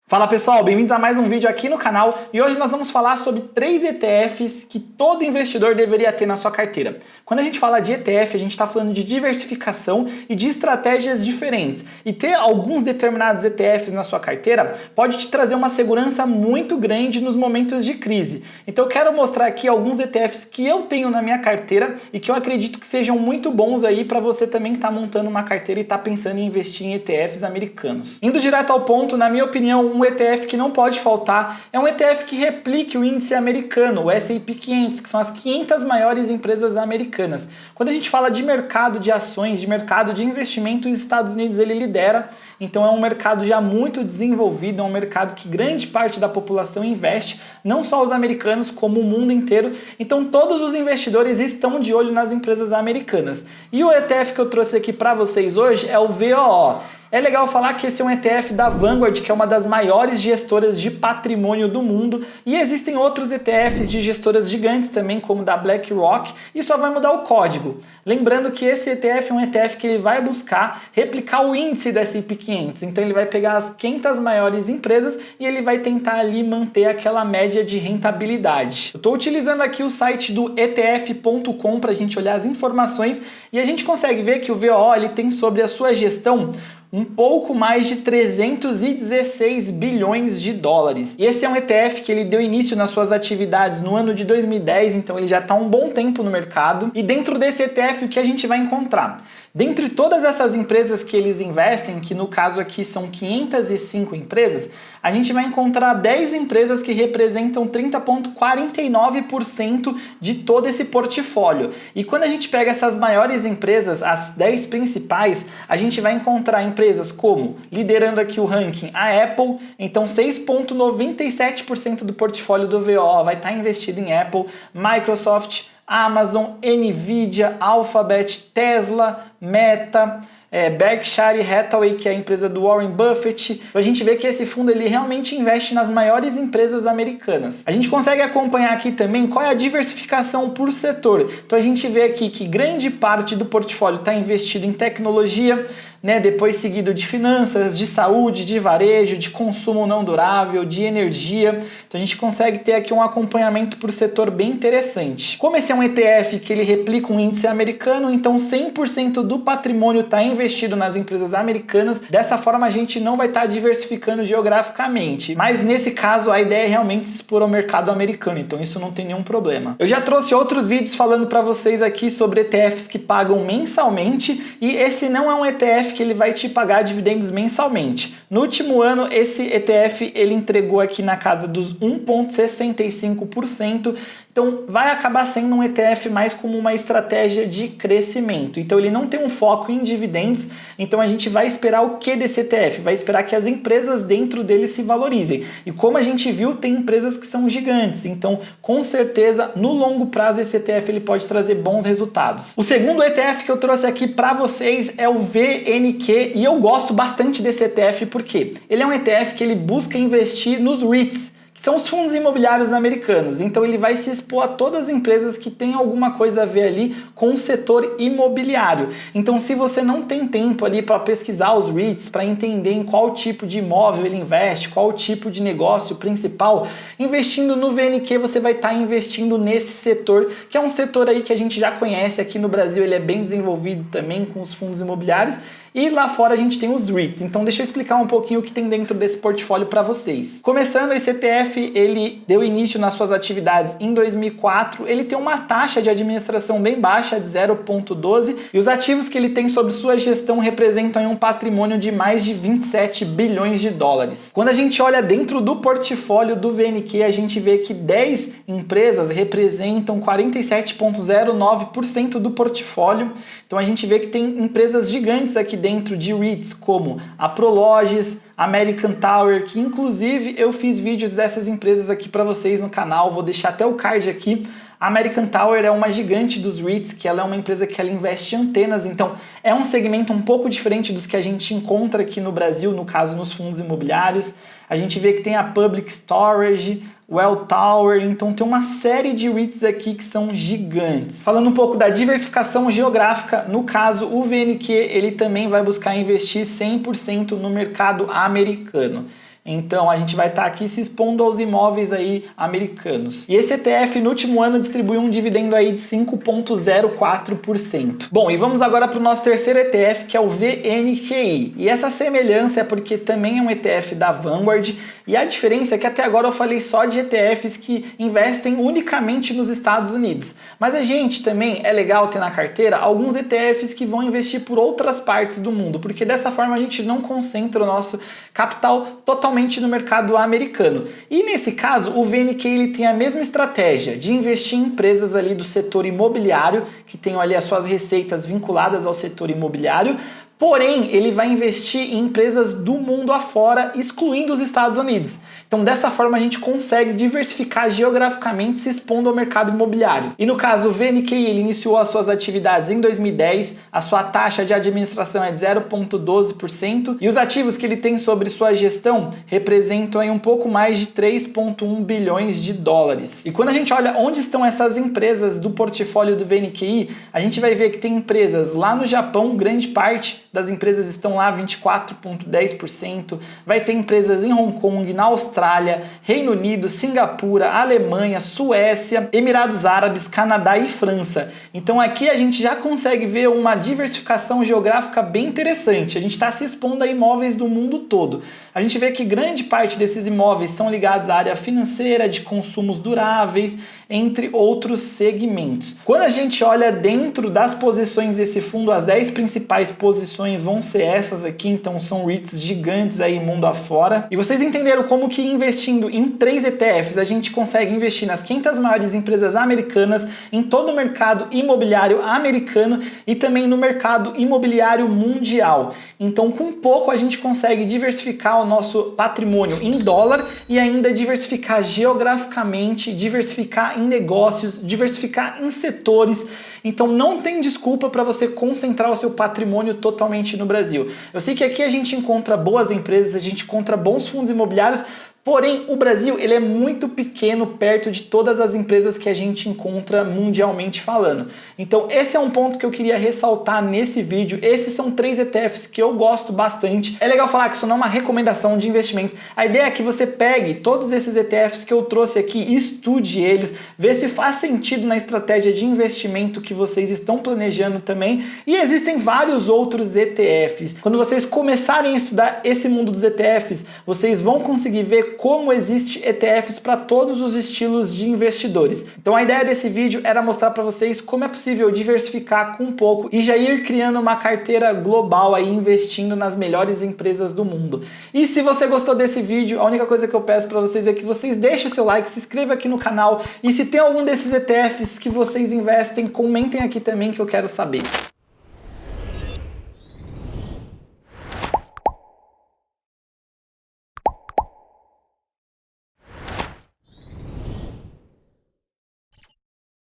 Fala pessoal, bem-vindos a mais um vídeo aqui no canal e hoje nós vamos falar sobre 3 ETFs que todo investidor deveria ter na sua carteira. Quando a gente fala de ETF, a gente está falando de diversificação e de estratégias diferentes. E ter alguns determinados ETFs na sua carteira pode te trazer uma segurança muito grande nos momentos de crise. Então eu quero mostrar aqui alguns ETFs que eu tenho na minha carteira e que eu acredito que sejam muito bons aí para você também que está montando uma carteira e está pensando em investir em ETFs americanos. Indo direto ao ponto, na minha opinião, um ETF que não pode faltar é um ETF que replique o índice americano, o S&P 500, que são as 500 maiores empresas americanas. Quando a gente fala de mercado de ações, de mercado de investimento, os Estados Unidos ele lidera, então é um mercado já muito desenvolvido, é um mercado que grande parte da população investe, não só os americanos, como o mundo inteiro, então todos os investidores estão de olho nas empresas americanas. E o ETF que eu trouxe aqui para vocês hoje é o VOO. É legal falar que esse é um ETF da Vanguard, que é uma das maiores gestoras de patrimônio do mundo, e existem outros ETFs de gestoras gigantes também, como da BlackRock, e só vai mudar o código. Lembrando que esse ETF é um ETF que ele vai buscar replicar o índice do S&P 500, então ele vai pegar as 500 maiores empresas e ele vai tentar ali manter aquela média de rentabilidade. Eu estou utilizando aqui o site do ETF.com para a gente olhar as informações e a gente consegue ver que o VOO ele tem sobre a sua gestão um pouco mais de 316 bilhões de dólares. E esse é um ETF que ele deu início nas suas atividades no ano de 2010, então ele já está há um bom tempo no mercado. E dentro desse ETF, o que a gente vai encontrar? Dentre todas essas empresas que eles investem, que no caso aqui são 505 empresas, a gente vai encontrar 10 empresas que representam 30,49% de todo esse portfólio. E quando a gente pega essas maiores empresas, as 10 principais, a gente vai encontrar empresas como, liderando aqui o ranking, a Apple, então 6,97% do portfólio do VOO vai estar investido em Apple, Microsoft, Amazon, Nvidia, Alphabet, Tesla, Meta, Berkshire Hathaway, que é a empresa do Warren Buffett. Então a gente vê que esse fundo ele realmente investe nas maiores empresas americanas. A gente consegue acompanhar aqui também qual é a diversificação por setor. Então a gente vê aqui que grande parte do portfólio está investido em tecnologia, depois seguido de finanças, de saúde, de varejo, de consumo não durável, de energia. Então a gente consegue ter aqui um acompanhamento por setor bem interessante. Como esse é um ETF que ele replica um índice americano, então 100% do patrimônio está investido nas empresas americanas. Dessa forma a gente não vai estar diversificando geograficamente. Mas nesse caso a ideia é realmente se expor ao mercado americano, então isso não tem nenhum problema. Eu já trouxe outros vídeos falando para vocês aqui sobre ETFs que pagam mensalmente e esse não é um ETF que ele vai te pagar dividendos mensalmente. No último ano, esse ETF ele entregou aqui na casa dos 1,65%, então vai acabar sendo um ETF mais como uma estratégia de crescimento. Então ele não tem um foco em dividendos, então a gente vai esperar o que desse ETF? Vai esperar que as empresas dentro dele se valorizem. E como a gente viu, tem empresas que são gigantes, então com certeza no longo prazo esse ETF ele pode trazer bons resultados. O segundo ETF que eu trouxe aqui para vocês é o VNQ e eu gosto bastante desse ETF porque ele é um ETF que ele busca investir nos REITs, que são os fundos imobiliários americanos. Então ele vai se expor a todas as empresas que têm alguma coisa a ver ali com o setor imobiliário. Então se você não tem tempo ali para pesquisar os REITs, para entender em qual tipo de imóvel ele investe, qual tipo de negócio principal, investindo no VNQ você vai estar investindo nesse setor, que é um setor aí que a gente já conhece aqui no Brasil, ele é bem desenvolvido também com os fundos imobiliários. E lá fora a gente tem os REITs, então deixa eu explicar um pouquinho o que tem dentro desse portfólio para vocês. Começando, esse ETF, ele deu início nas suas atividades em 2004, ele tem uma taxa de administração bem baixa, de 0,12, e os ativos que ele tem sob sua gestão representam um patrimônio de mais de 27 bilhões de dólares. Quando a gente olha dentro do portfólio do VNQ, a gente vê que 10 empresas representam 47,09% do portfólio, então a gente vê que tem empresas gigantes aqui dentro de REITs como a Prologis, American Tower, que inclusive eu fiz vídeos dessas empresas aqui para vocês no canal, vou deixar até o card aqui. A American Tower é uma gigante dos REITs, que ela é uma empresa que ela investe em antenas, então é um segmento um pouco diferente dos que a gente encontra aqui no Brasil, no caso nos fundos imobiliários. A gente vê que tem a Public Storage, Welltower, então tem uma série de REITs aqui que são gigantes. Falando um pouco da diversificação geográfica, no caso o VNQ ele também vai buscar investir 100% no mercado americano. Então a gente vai estar aqui se expondo aos imóveis aí americanos. E esse ETF no último ano distribuiu um dividendo aí de 5,04%. Bom, e vamos agora para o nosso terceiro ETF, que é o VNQI. E essa semelhança é porque também é um ETF da Vanguard, e a diferença é que até agora eu falei só de ETFs que investem unicamente nos Estados Unidos. Mas a gente também é legal ter na carteira alguns ETFs que vão investir por outras partes do mundo, porque dessa forma a gente não concentra o nosso capital totalmente no mercado americano. E nesse caso, o VNQ ele tem a mesma estratégia de investir em empresas ali do setor imobiliário, que tem ali as suas receitas vinculadas ao setor imobiliário, porém ele vai investir em empresas do mundo afora, excluindo os Estados Unidos. Então dessa forma a gente consegue diversificar geograficamente se expondo ao mercado imobiliário. E no caso o VNQI ele iniciou as suas atividades em 2010, a sua taxa de administração é de 0,12% e os ativos que ele tem sobre sua gestão representam aí um pouco mais de 3,1 bilhões de dólares. E quando a gente olha onde estão essas empresas do portfólio do VNQI, a gente vai ver que tem empresas lá no Japão, grande parte das empresas estão lá, 24,10%, vai ter empresas em Hong Kong, na Austrália, Reino Unido, Singapura, Alemanha, Suécia, Emirados Árabes, Canadá e França. Então aqui a gente já consegue ver uma diversificação geográfica bem interessante. A gente está se expondo a imóveis do mundo todo. A gente vê que grande parte desses imóveis são ligados à área financeira, de consumos duráveis, entre outros segmentos. Quando a gente olha dentro das posições desse fundo, as 10 principais posições vão ser essas aqui, então são REITs gigantes aí mundo afora. E vocês entenderam como que investindo em 3 ETFs a gente consegue investir nas 500 maiores empresas americanas, em todo o mercado imobiliário americano e também no mercado imobiliário mundial. Então com pouco a gente consegue diversificar o nosso patrimônio em dólar e ainda diversificar geograficamente, diversificar em negócios, diversificar em setores. Então não tem desculpa para você concentrar o seu patrimônio totalmente no Brasil. Eu sei que aqui a gente encontra boas empresas, a gente encontra bons fundos imobiliários, porém o Brasil ele é muito pequeno perto de todas as empresas que a gente encontra mundialmente falando. Então esse é um ponto que eu queria ressaltar nesse vídeo. Esses são 3 ETFs que eu gosto bastante. É legal falar que isso não é uma recomendação de investimentos. A ideia é que você pegue todos esses ETFs que eu trouxe aqui, estude eles, vê se faz sentido na estratégia de investimento que vocês estão planejando também. E existem vários outros ETFs. Quando vocês começarem a estudar esse mundo dos ETFs, vocês vão conseguir ver como existe ETFs para todos os estilos de investidores. Então a ideia desse vídeo era mostrar para vocês como é possível diversificar com pouco e já ir criando uma carteira global aí, investindo nas melhores empresas do mundo. E se você gostou desse vídeo, a única coisa que eu peço para vocês é que vocês deixem o seu like, se inscreva aqui no canal e se tem algum desses ETFs que vocês investem, comentem aqui também que eu quero saber.